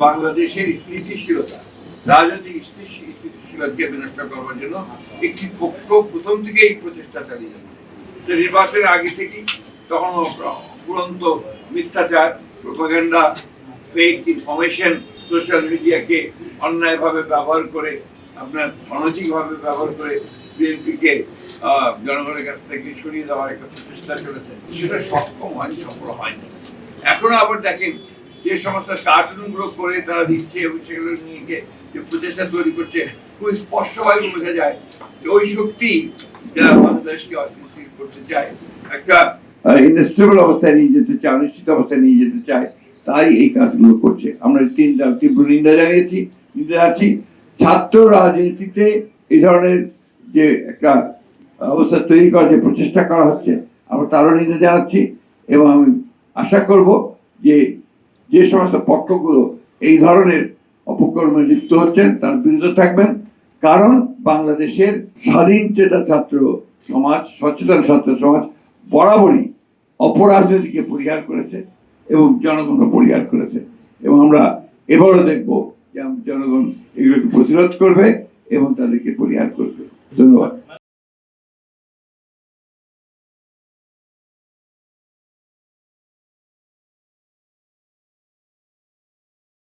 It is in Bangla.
বাংলাদেশের স্থিতিশীলতা, রাজনৈতিক স্থিতিশীলতাকে বিনষ্ট করবার জন্য একটি পক্ষ প্রথম থেকেই প্রচেষ্টা চালিয়ে যাচ্ছে। নির্বাচনের আগে থেকেই তখন উপরন্ত মিথ্যাচার, প্রোপাগান্ডা, ফেক ইনফরমেশন, সোশ্যাল মিডিয়াকে অন্যায়ভাবে ব্যবহার করে, আপনার অনৈতিকভাবে ব্যবহার করে বিএনপিকে জনগণের কাছ থেকে সরিয়ে দেওয়ার একটা প্রচেষ্টা চলেছে। সেটা সক্ষম হয়নি, সফল হয়নি। এখনো আবার দেখেন যে সমস্ত কার্টুনগুলো করে তারা দিচ্ছে এবং সেগুলো নিয়ে যে প্রচেষ্টা তৈরি করছে, খুব স্পষ্টভাবে বোঝা যায় যে ওই শক্তি যারা বাংলাদেশকে অস্থিতিশীল করতে চায়, একটা ইনস্টেবল অবস্থায় নিয়ে যেতে চায়, অনিশ্চিত অবস্থায় নিয়ে যেতে চায়, তাই এই কাজগুলো করছে। আমরা তীব্র নিন্দা জানাচ্ছি। ছাত্র রাজনীতিতে এই ধরনের যে একটা অবস্থা তৈরি করার যে প্রচেষ্টা করা হচ্ছে, আমরা তারও নিন্দা জানাচ্ছি এবং আমি আশা করব যে সমস্ত পক্ষগুলো এই ধরনের অপকর্মে লিপ্ত হচ্ছেন তার বিরুদ্ধে থাকবেন। কারণ বাংলাদেশের স্বাধীন চেতা ছাত্র সমাজ, সচেতন ছাত্র সমাজ বরাবরই অপরাজনীতিকে পরিহার করেছে এবং জনগণও পরিহার করেছে, এবং আমরা এবারও দেখব যে জনগণ এগুলোকে প্রতিরোধ করবে এবং তাদেরকে পরিহার করবে। ধন্যবাদ।